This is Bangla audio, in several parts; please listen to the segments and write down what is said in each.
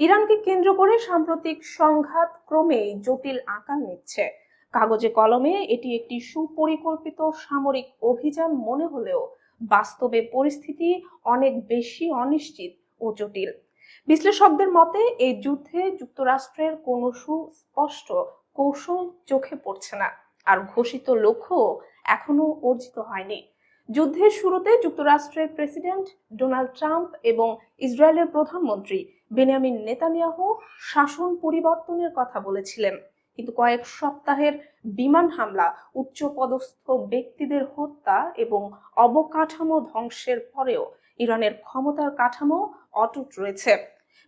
ইরানকে কেন্দ্র করে সাম্প্রতিক সংঘাত ক্রমেই জটিল আকার নিচ্ছে। কাগজে কলমে এটি একটি সুপরিকল্পিত সামরিক অভিযান মনে হলেও বাস্তবে পরিস্থিতি অনেক বেশি অনিশ্চিত ও জটিল। বিশ্লেষকদের মতে এই যুদ্ধে যুক্তরাষ্ট্রের কোনো সুস্পষ্ট কৌশল চোখে পড়ছে না, আর ঘোষিত লক্ষ্য এখনো অর্জিত হয়নি। যুদ্ধের শুরুতে যুক্তরাষ্ট্রের প্রেসিডেন্ট ডোনাল্ড ট্রাম্প এবং ইসরায়েলের প্রধানমন্ত্রী বেনিয়ামিন নেতানিয়াহু শাসন পরিবর্তনের কথা বলেছিলেন, কিন্তু কয়েক সপ্তাহের বিমান হামলা, উচ্চপদস্থ ব্যক্তিদের হত্যা এবং অবকাঠামো ধ্বংসের পরেও ইরানের ক্ষমতার কাঠামো অটুট রয়েছে।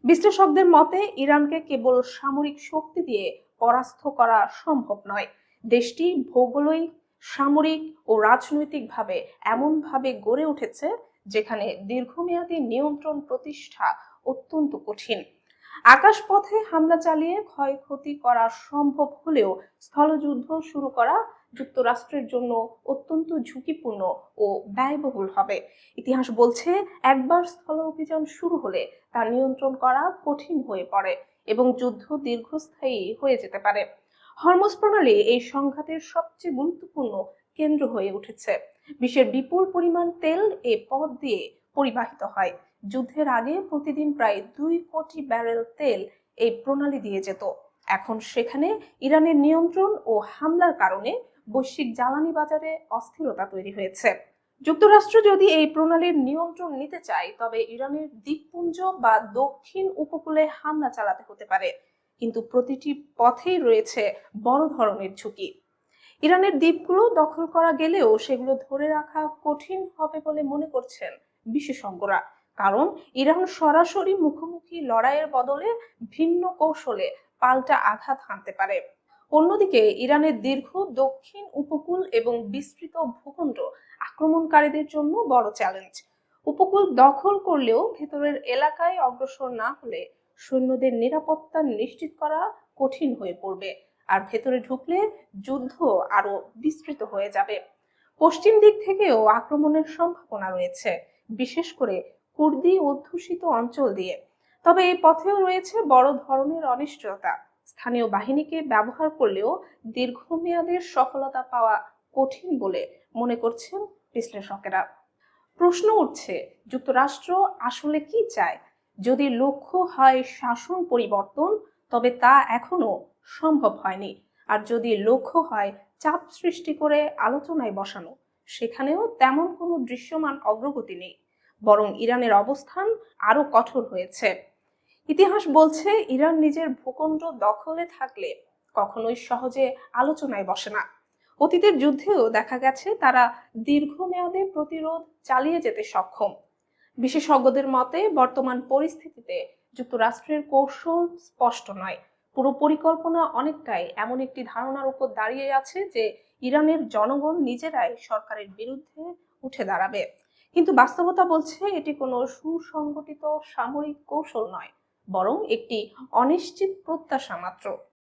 বিশ্লেষকদের মতে ইরানকে কেবল সামরিক শক্তি দিয়ে পরাস্ত করা সম্ভব নয়। দেশটি ভৌগোলিক, সামরিক ও রাজনৈতিকভাবে এমনভাবে গড়ে উঠেছে যেখানে দীর্ঘমেয়াদী নিয়ন্ত্রণ প্রতিষ্ঠা অত্যন্ত কঠিন। আকাশপথে হামলা চালিয়ে ক্ষয়ক্ষতি করা সম্ভব হলেও স্থলযুদ্ধ শুরু করা যুক্তরাষ্ট্রের জন্য অত্যন্ত ঝুঁকিপূর্ণ ও ব্যয়বহুল হবে। ইতিহাস বলছে, একবার স্থল অভিযান শুরু হলে তা নিয়ন্ত্রণ করা কঠিন হয়ে পড়ে এবং যুদ্ধ দীর্ঘস্থায়ী হয়ে যেতে পারে। হরমুজ প্রণালী এই সংঘাতের সবচেয়ে গুরুত্বপূর্ণ কেন্দ্র হয়ে উঠেছে। বিশ্বের বিপুল পরিমাণ তেল এ পথ দিয়ে পরিবাহিত হয়। যুদ্ধের আগে প্রতিদিন প্রায় 2 কোটি ব্যারেল তেল এই প্রণালী দিয়ে যেত। এখন সেখানে ইরানের নিয়ন্ত্রণ ও হামলার কারণে বৈশ্বিক জ্বালানি বাজারে অস্থিরতা তৈরি হয়েছে। যুক্তরাষ্ট্র যদি এই প্রণালীর নিয়ন্ত্রণ নিতে চায়, তবে ইরানের দ্বীপপুঞ্জ বা দক্ষিণ উপকূলে হামলা চালাতে হতে পারে, কিন্তু প্রতিটি পথেই রয়েছে বড় ধরনের ঝুঁকি। ইরানের দ্বীপগুলো দখল করা গেলেও সেগুলো ধরে রাখা কঠিন হবে বলে মনে করছেন বিশেষজ্ঞরা, কারণ ইরান সরাসরি মুখোমুখি লড়াইয়ের বদলে ভিন্ন কৌশলে পাল্টা আঘাত হানতে পারে। অন্যদিকে ইরানের দীর্ঘ দক্ষিণ উপকূল এবং বিস্তৃত ভূখণ্ড আক্রমণকারীদের জন্য বড় চ্যালেঞ্জ। উপকূল দখল করলেও ভেতরের এলাকায় অগ্রসর না হলে সৈন্যদের নিরাপত্তা নিশ্চিত করা কঠিন হয়ে পড়বে, আর ভেতরে ঢুকলে যুদ্ধ আরো বিস্তৃত হয়ে যাবে। পশ্চিম দিক থেকেও আক্রমণের সম্ভাবনা রয়েছে, বিশেষ করে কুর্দি অধ্যুষিত অঞ্চল দিয়ে। তবে এই পথেও রয়েছে বড় ধরনের অনিশ্চয়তা। স্থানীয় বাহিনীকে ব্যবহার করলেও দীর্ঘমেয়াদের সফলতা পাওয়া কঠিন বলে মনে করছেন বিশ্লেষকেরা। প্রশ্ন উঠছে, যুক্তরাষ্ট্র আসলে কি চায়? যদি লক্ষ্য হয় শাসন পরিবর্তন, তবে তা এখনো সম্ভব হয়নি। আর যদি লক্ষ্য হয় চাপ সৃষ্টি করে আলোচনায় বসানো, সেখানেও তেমন কোনো দৃশ্যমান অগ্রগতি নেই, বরং ইরানের অবস্থান আরো কঠোর হয়েছে। ইতিহাস বলছে, ইরান নিজের ভূখণ্ড দখলে থাকলে কখনোই সহজে আলোচনায় বসে না। অতীতের যুদ্ধেও দেখা গেছে তারা দীর্ঘমেয়াদে প্রতিরোধ চালিয়ে যেতে সক্ষম। বিশেষজ্ঞদের মতে বর্তমান পরিস্থিতিতে যুক্তরাষ্ট্রের কৌশল স্পষ্ট নয়। পুরো পরিকল্পনা অনেকটাই এমন একটি ধারণার উপর দাঁড়িয়ে আছে যে ইরানের জনগণ নিজেরাই সরকারের বিরুদ্ধে উঠে দাঁড়াবে, কিন্তু বাস্তবতা বলছে এটি কোনো সুসংগঠিত সামরিক কৌশল নয়, বরং একটি অনিশ্চিত প্রত্যাশা মাত্র।